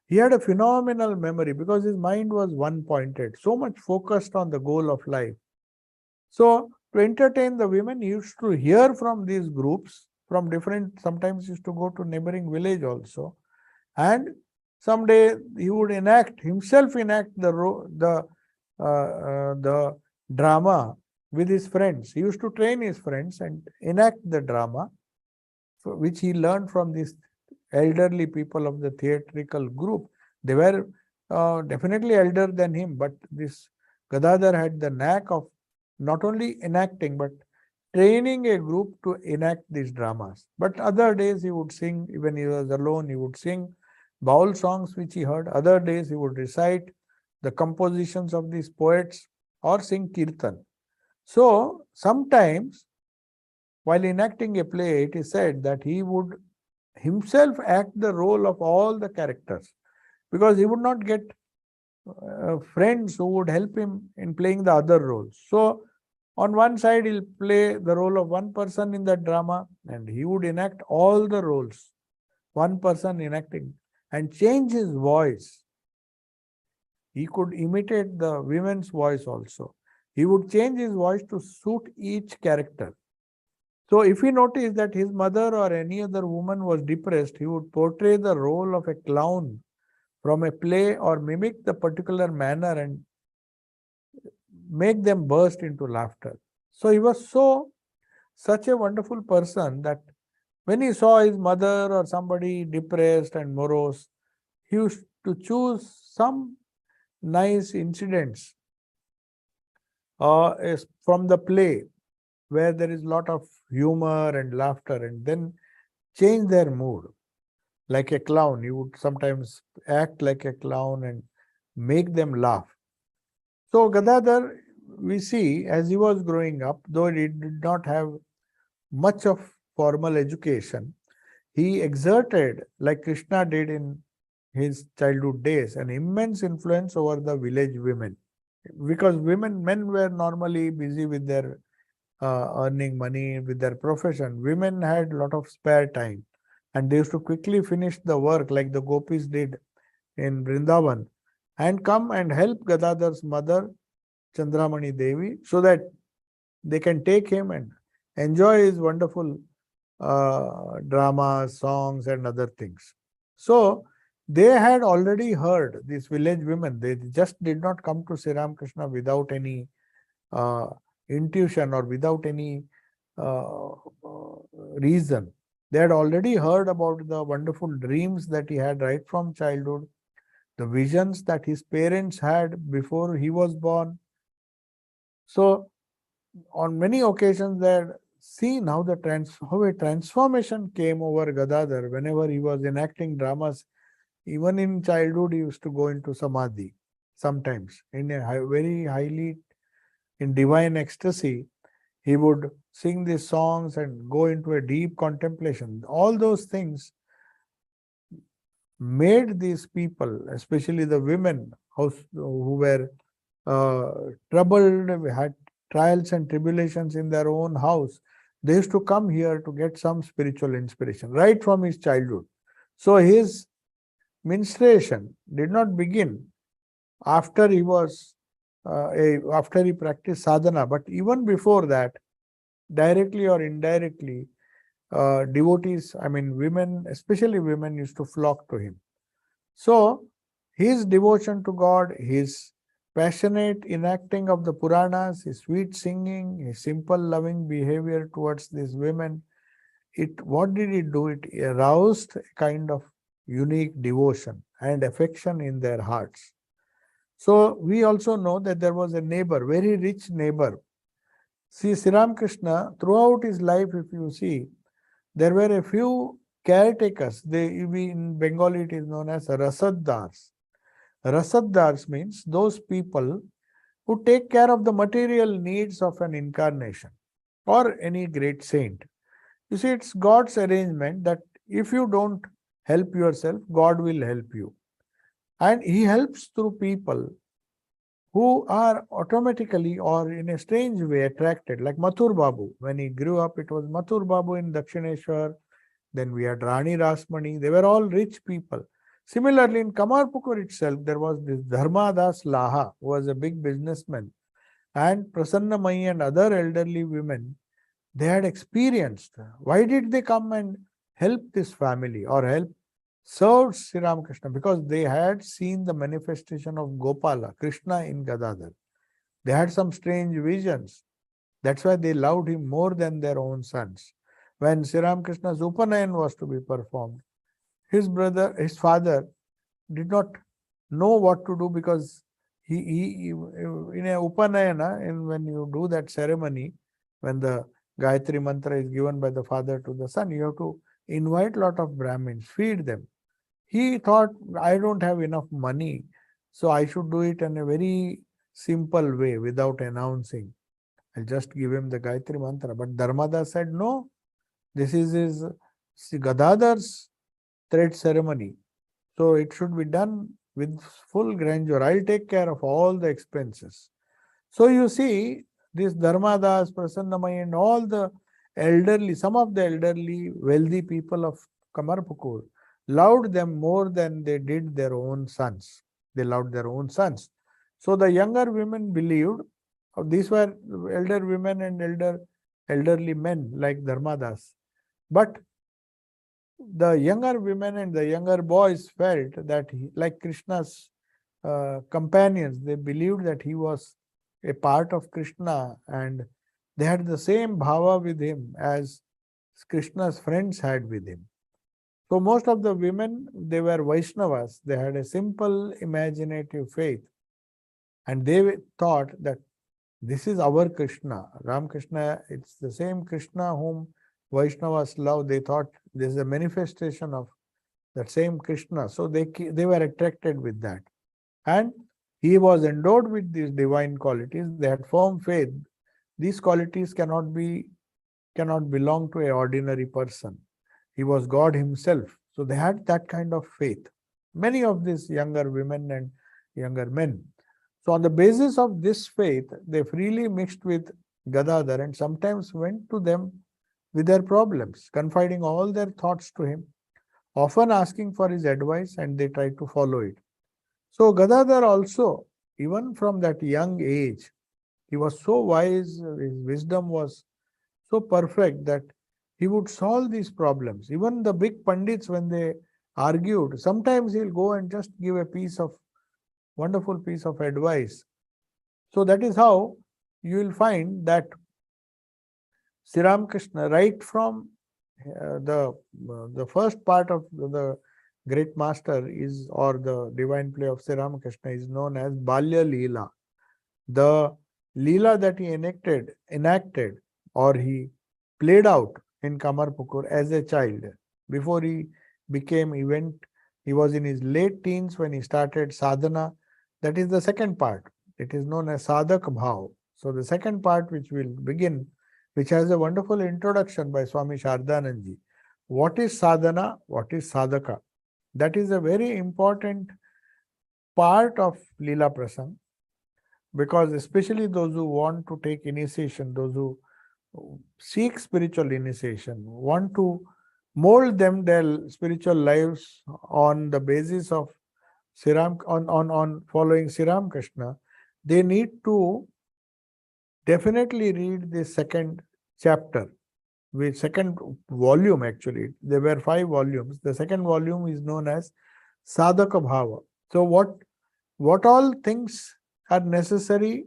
He had a phenomenal memory because his mind was one-pointed, so much focused on the goal of life. So to entertain the women, he used to hear from these groups, from different, sometimes he used to go to neighboring village also. And someday he would himself enact the drama with his friends. He used to train his friends and enact the drama, which he learned from these elderly people of the theatrical group. They were definitely elder than him, but this Gadadhar had the knack of not only enacting but training a group to enact these dramas. But other days he would sing, even he was alone, he would sing baul songs which he heard. Other days he would recite the compositions of these poets or sing kirtan. So sometimes while enacting a play, it is said that he would himself act the role of all the characters, because he would not get friends who would help him in playing the other roles. So on one side, he'll play the role of one person in that drama, and he would enact all the roles, one person enacting, and change his voice. He could imitate the women's voice also. He would change his voice to suit each character. So if he noticed that his mother or any other woman was depressed, he would portray the role of a clown from a play or mimic the particular manner and make them burst into laughter. So he was such a wonderful person that when he saw his mother or somebody depressed and morose, he used to choose some nice incidents from the play where there is a lot of humor and laughter, and then change their mood. Like a clown, he would sometimes act like a clown and make them laugh. So Gadadhar, we see, as he was growing up, though he did not have much of formal education, he exerted, like Krishna did in his childhood days, an immense influence over the village women. Because men were normally busy with their earning money, with their profession. Women had a lot of spare time, and they used to quickly finish the work like the gopis did in Vrindavan and come and help Gadadhar's mother, Chandramani Devi, so that they can take him and enjoy his wonderful dramas, songs, and other things. So they had already heard, these village women, they just did not come to Sri Ramakrishna without any intuition or without any reason. They had already heard about the wonderful dreams that he had right from childhood, the visions that his parents had before he was born. So on many occasions they had seen how how a transformation came over Gadadhar whenever he was enacting dramas. Even in childhood, he used to go into samadhi sometimes in a very highly in divine ecstasy. He would sing these songs and go into a deep contemplation. All those things made these people, especially the women who were troubled, had trials and tribulations in their own house, they used to come here to get some spiritual inspiration right from his childhood. So his ministration did not begin after he was after he practiced sadhana, but even before that, directly or indirectly, devotees, I mean women, especially women, used to flock to him. So his devotion to God, his passionate enacting of the Puranas, his sweet singing, his simple loving behavior towards these women, what did it do? It aroused a kind of unique devotion and affection in their hearts. So we also know that there was a neighbor, very rich neighbor. See, Sri Ramakrishna, throughout his life, if you see, there were a few caretakers. In Bengali it is known as Rasaddars. Rasaddars means those people who take care of the material needs of an incarnation or any great saint. You see, it's God's arrangement that if you don't help yourself, God will help you. And he helps through people who are automatically or in a strange way attracted, like Mathur Babu. When he grew up, it was Mathur Babu in Dakshineshwar. Then we had Rani Rasmani. They were all rich people. Similarly, in Kamarpukur itself, there was this Dharmadas Laha, who was a big businessman, and Prasanna Mai and other elderly women. They had experienced. Why did they come and help this family or served Sri Ramakrishna? Because they had seen the manifestation of Gopala, Krishna in Gadadhar. They had some strange visions. That's why they loved him more than their own sons. When Sri Ramakrishna's Upanayan was to be performed, his father did not know what to do, because he in a Upanayana, and when you do that ceremony, when the Gayatri mantra is given by the father to the son, you have to invite a lot of Brahmins, feed them. He thought, I don't have enough money, so I should do it in a very simple way without announcing. I'll just give him the Gayatri mantra. But Dharmada said, no, this is his Gadadhar's thread ceremony. So it should be done with full grandeur. I'll take care of all the expenses. So you see, this Dharmadas, Prasannamai, and all the elderly, some of the elderly, wealthy people of Kamarpukur loved them more than they did their own sons. They loved their own sons. So the younger women believed, these were elder women and elderly men like Dharmadas. But the younger women and the younger boys felt that, like Krishna's companions, they believed that he was a part of Krishna, and they had the same bhava with him as Krishna's friends had with him. So most of the women, they were Vaishnavas. They had a simple imaginative faith, and they thought that this is our Krishna. Ramakrishna, it's the same Krishna whom Vaishnavas love. They thought this is a manifestation of that same Krishna. So they were attracted with that. And he was endowed with these divine qualities. They had firm faith. These qualities cannot belong to an ordinary person. He was God himself. So they had that kind of faith. Many of these younger women and younger men. So on the basis of this faith, they freely mixed with Gadadhar and sometimes went to them with their problems, confiding all their thoughts to him, often asking for his advice, and they tried to follow it. So Gadadhar also, even from that young age, he was so wise, his wisdom was so perfect that he would solve these problems. Even the big Pandits, when they argued, sometimes he'll go and just give a wonderful piece of advice. So that is how you will find that Sri Ramakrishna, right from the first part of the great master is, or the divine play of Sri Ramakrishna is known as Balya Leela. The Leela that he enacted or he played out in Kamarpukur as a child. Before he became he was in his late teens when he started sadhana. That is the second part. It is known as Sadak Bhav. So the second part which will begin, which has a wonderful introduction by Swami Sardhananji. What is sadhana? What is sadhaka? That is a very important part of Leela Prasang, because especially those who want to take initiation, those who seek spiritual initiation, want to mold them their spiritual lives on the basis of on following Sri Ramakrishna, they need to definitely read the second chapter, with second volume actually. There were 5 volumes. The second volume is known as Sadhaka Bhava. So what all things are necessary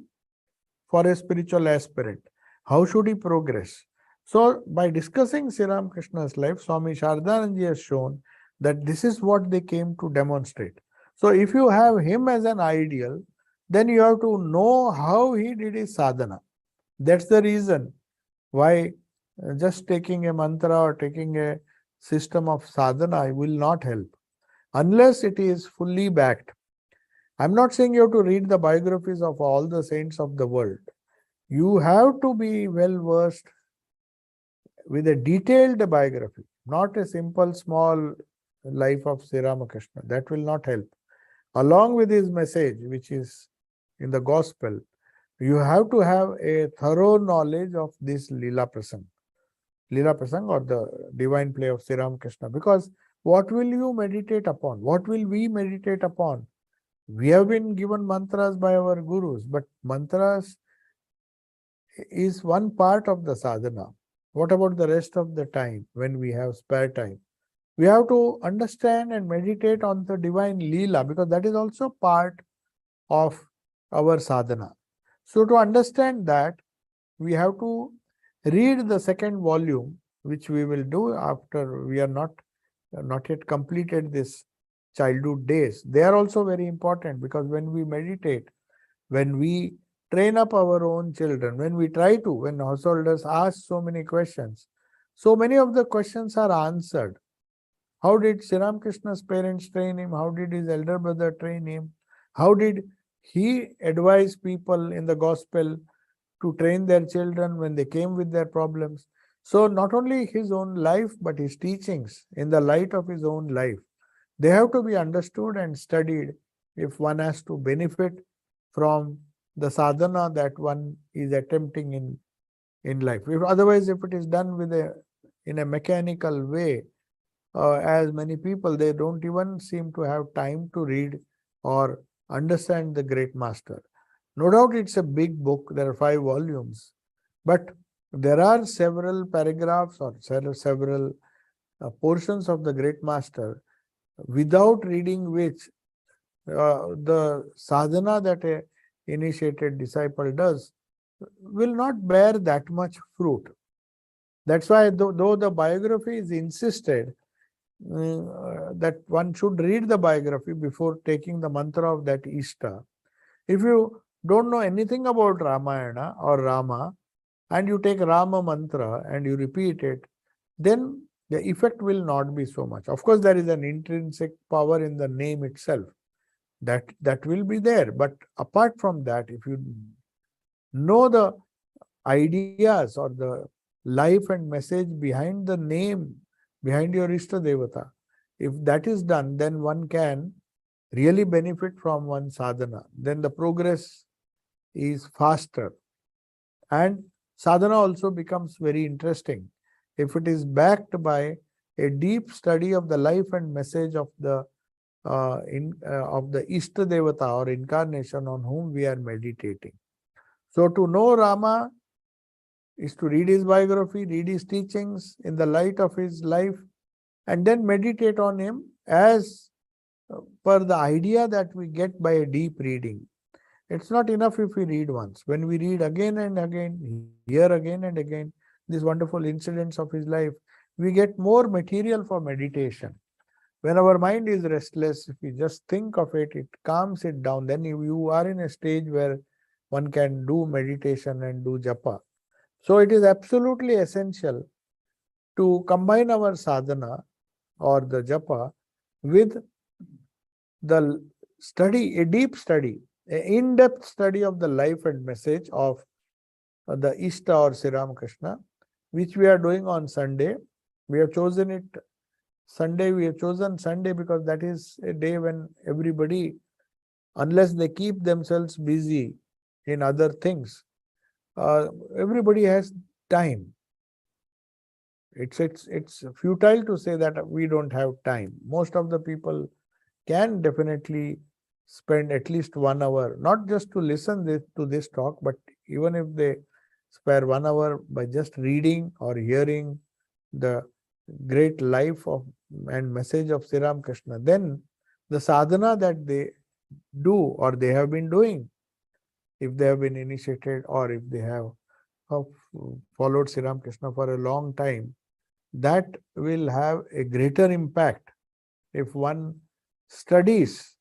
for a spiritual aspirant? How should he progress? So by discussing Sri Ramakrishna's life, Swami Sardhananji has shown that this is what they came to demonstrate. So if you have him as an ideal, then you have to know how he did his sadhana. That's the reason why just taking a mantra or taking a system of sadhana will not help unless it is fully backed. I'm not saying you have to read the biographies of all the saints of the world. You have to be well versed with a detailed biography, not a simple small life of Sri Ramakrishna. That will not help. Along with his message, which is in the gospel, you have to have a thorough knowledge of this Leela Prasang or the divine play of Sri Ramakrishna. Because what will you meditate upon? What will we meditate upon? We have been given mantras by our gurus, but mantras is one part of the sadhana. What about the rest of the time when we have spare time? We have to understand and meditate on the divine Leela, because that is also part of our sadhana. So to understand that, we have to read the second volume, which we will do after we are not not yet completed this childhood days. They are also very important, because when we meditate, when we train up our own children, when householders ask so many questions, so many of the questions are answered. How did Sri Ramakrishna's parents train him? How did his elder brother train him? How did he advise people in the gospel to train their children when they came with their problems? So not only his own life, but his teachings in the light of his own life, they have to be understood and studied if one has to benefit from the sadhana that one is attempting in life. Otherwise, if it is done in a mechanical way, as many people, they don't even seem to have time to read or understand the great master. No doubt it's a big book, there are 5 volumes, but there are several paragraphs or several portions of the great master, without reading which the sadhana that a initiated disciple does will not bear that much fruit. That's why, though the biography is insisted that one should read the biography before taking the mantra of that Ishta. If you don't know anything about Ramayana or Rama, and you take Rama mantra and you repeat it, then the effect will not be so much. Of course, there is an intrinsic power in the name itself. That will be there. But apart from that, if you know the ideas or the life and message behind the name, behind your Ishta Devata, if that is done, then one can really benefit from one sadhana. Then the progress is faster. And sadhana also becomes very interesting if it is backed by a deep study of the life and message of the Ishta Devata or incarnation on whom we are meditating. So to know Rama is to read his biography, read his teachings in the light of his life, and then meditate on him as per the idea that we get by a deep reading. It's not enough if we read once. When we read again and again, hear again and again these wonderful incidents of his life, we get more material for meditation. When our mind is restless, if we just think of it, it calms it down. Then you are in a stage where one can do meditation and do japa. So it is absolutely essential to combine our sadhana or the japa with the study, a deep study, an in-depth study of the life and message of the Ishta or Sri Ramakrishna, which we are doing on Sunday. We have chosen it Sunday. We have chosen Sunday because that is a day when everybody, unless they keep themselves busy in other things, everybody has time. It's futile to say that we don't have time. Most of the people can definitely spend at least 1 hour, not just to listen to this talk, but even if they spare 1 hour by just reading or hearing the great life of and message of Sri Ramakrishna, then the sadhana that they do or they have been doing, if they have been initiated or if they have followed Sri Ramakrishna for a long time, that will have a greater impact if one studies,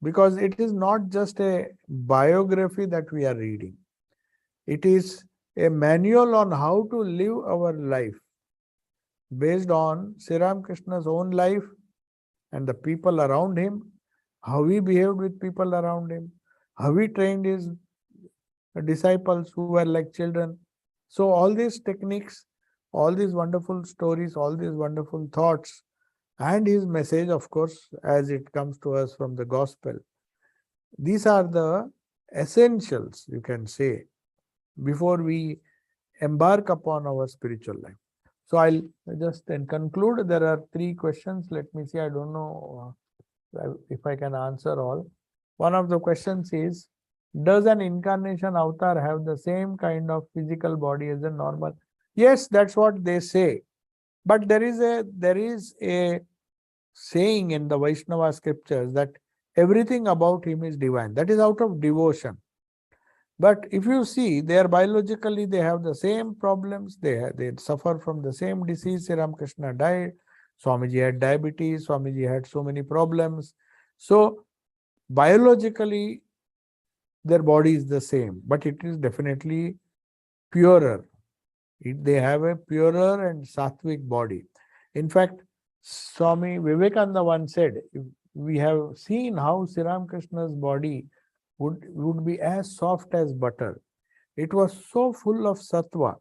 because it is not just a biography that we are reading. It is a manual on how to live our life based on Sri Ramakrishna's own life and the people around him, how he behaved with people around him, how he trained his disciples who were like children. So all these techniques, all these wonderful stories, all these wonderful thoughts, and his message, of course, as it comes to us from the gospel, these are the essentials, you can say, before we embark upon our spiritual life. So I'll just then conclude. There are 3 questions. Let me see. I don't know if I can answer all. One of the questions is, does an incarnation avatar have the same kind of physical body as a normal? Yes, that's what they say. But there is a saying in the Vaishnava scriptures that everything about him is divine. That is out of devotion. But if you see, they are biologically, they have the same problems. They suffer from the same disease. Sri Ramakrishna died. Swamiji had diabetes, Swamiji had so many problems. So biologically, their body is the same, but it is definitely purer. They have a purer and sattvic body. In fact, Swami Vivekananda once said, if we have seen how Sri Ramakrishna's body would be as soft as butter. It was so full of sattva.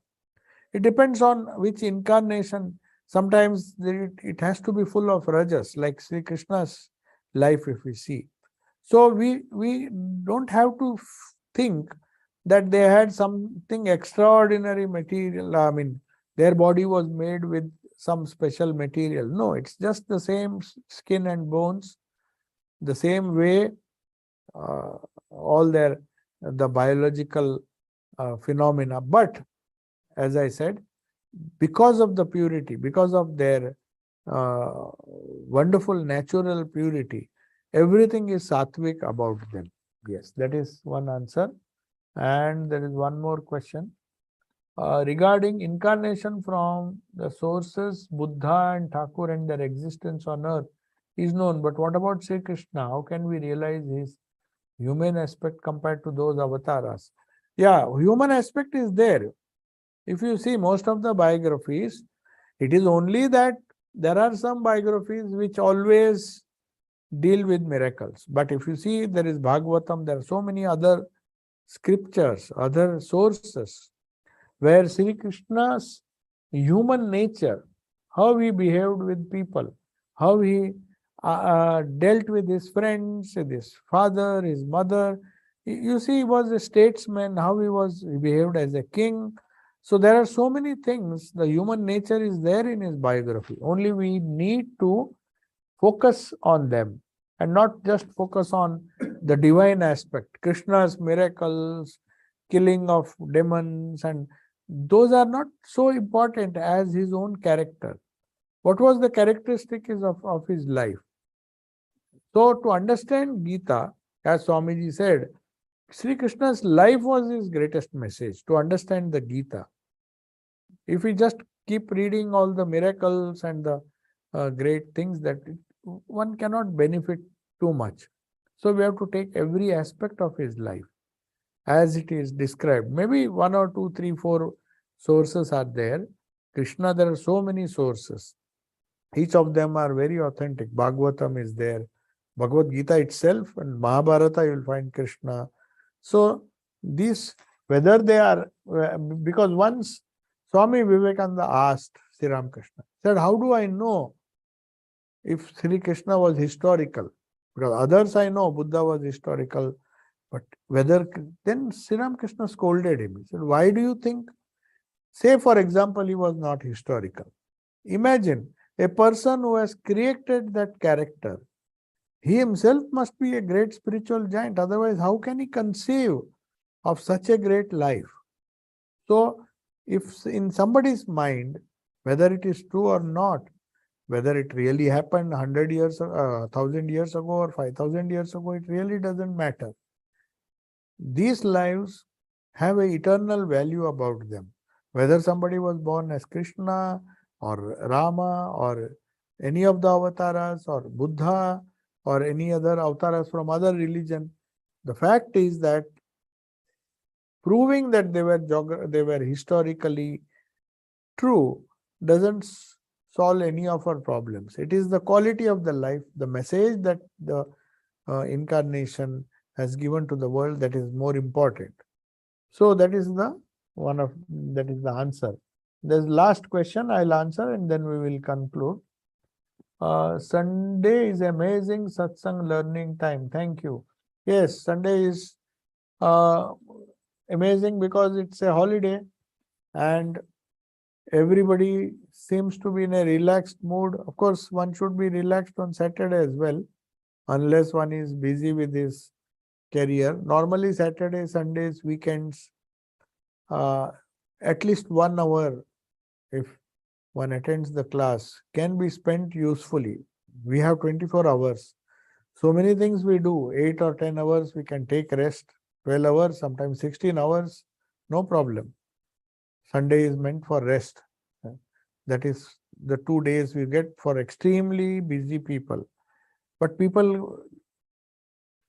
It depends on which incarnation. Sometimes it has to be full of rajas, like Sri Krishna's life, if we see. So we don't have to think that they had something extraordinary material. I mean, their body was made with some special material. No, it's just the same skin and bones, the same way, all the biological phenomena. But as I said, because of the purity, because of their wonderful natural purity, everything is sattvic about them. Yes, that is one answer. And there is one more question. Regarding incarnation from the sources, Buddha and Thakur and their existence on earth is known. But what about Sri Krishna? How can we realize his human aspect compared to those avatars? Yeah, human aspect is there. If you see most of the biographies, it is only that there are some biographies which always deal with miracles. But if you see, there is Bhagavatam, there are so many other scriptures, other sources, where Sri Krishna's human nature, how he behaved with people, how he dealt with his friends, with his father, his mother. You see, he was a statesman, how he behaved as a king. So there are so many things. The human nature is there in his biography. Only we need to focus on them and not just focus on the divine aspect. Krishna's miracles, killing of demons, and those are not so important as his own character. What was the characteristic of his life? So to understand Gita, as Swamiji said, Sri Krishna's life was his greatest message, to understand the Gita. If we just keep reading all the miracles and the great things, one cannot benefit too much. So we have to take every aspect of his life as it is described. Maybe 1 or 2, 3, 4 sources are there. Krishna, there are so many sources. Each of them are very authentic. Bhagavatam is there. Bhagavad Gita itself and Mahabharata, you will find Krishna. So these, whether they are, because once Swami Vivekananda asked Sri Ramakrishna, said, how do I know if Sri Krishna was historical? Because others I know, Buddha was historical, but whether, then Sri Ramakrishna scolded him. He said, why do you think, say for example, he was not historical. Imagine a person who has created that character. He himself must be a great spiritual giant. Otherwise, how can he conceive of such a great life? So, if in somebody's mind, whether it is true or not, whether it really happened 100 years, 1,000 years ago or 5,000 years ago, it really doesn't matter. These lives have an eternal value about them. Whether somebody was born as Krishna or Rama or any of the avatars or Buddha or any other avatars from other religion, the fact is that proving that they were historically true doesn't solve any of our problems. It is the quality of the life, the message that the incarnation has given to the world that is more important. So that is the answer. There's last question I'll answer and then we will conclude. Sunday is amazing satsang learning time. Thank you. Yes, Sunday is amazing because it's a holiday and everybody seems to be in a relaxed mood. Of course, one should be relaxed on Saturday as well, unless one is busy with his career. Normally, Saturday, Sundays, weekends, at least 1 hour, if one attends the class, can be spent usefully. We have 24 hours. So many things we do. 8 or 10 hours, we can take rest. 12 hours, sometimes 16 hours, no problem. Sunday is meant for rest. That is the 2 days we get for extremely busy people. But people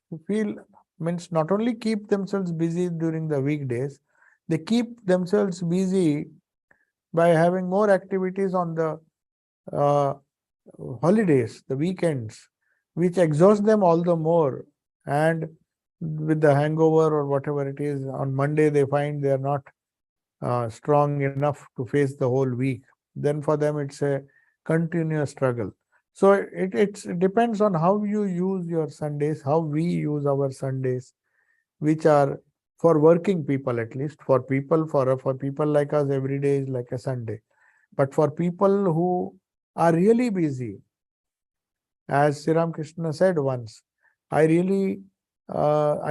who feel, means not only keep themselves busy during the weekdays, they keep themselves busy by having more activities on the uh, holidays, the weekends, which exhaust them all the more. And with the hangover or whatever it is, on Monday they find they are not strong enough to face the whole week. Then for them it's a continuous struggle. So it depends on how you use your Sundays, how we use our Sundays, which are for working people, at least for people, for people like us, every day is like a Sunday. But for people who are really busy, as Sri Ramakrishna said once, I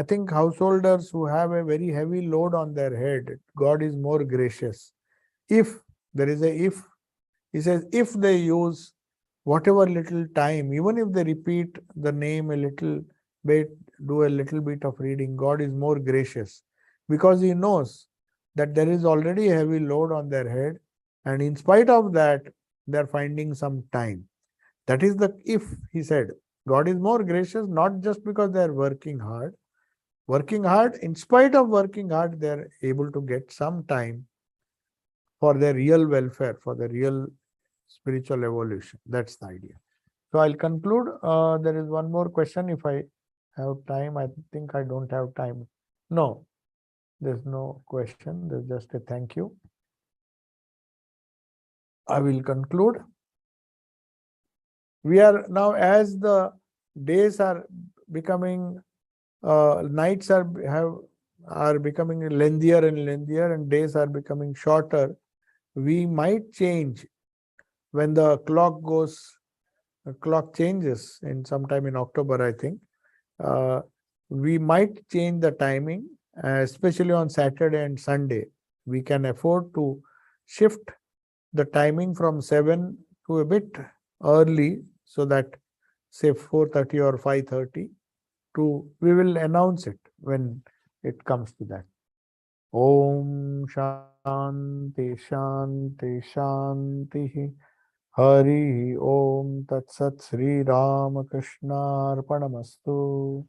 think householders who have a very heavy load on their head, God is more gracious. If there is a if, he says, if they use whatever little time, even if they repeat the name a little bit, do a little bit of reading, God is more gracious because he knows that there is already a heavy load on their head, and in spite of that, they are finding some time. That is the if, he said. God is more gracious not just because they are working hard. Working hard, in spite of working hard, they are able to get some time for their real welfare, for their real spiritual evolution. That's the idea. So I'll conclude. There is one more question if I have time. I think I don't have time. No, there's no question. There's just a thank you. I will conclude. We are now, as the days are becoming, nights are becoming lengthier and lengthier, and days are becoming shorter. We might change when the clock changes in sometime in October, I think. We might change the timing, especially on Saturday and Sunday. We can afford to shift the timing from 7 to a bit early, so that say 4:30 or 5:30, we will announce it when it comes to that. Om Shanti Shanti Shanti. Hari Om Tat Sat Sri Ramakrishna Arpanamastu.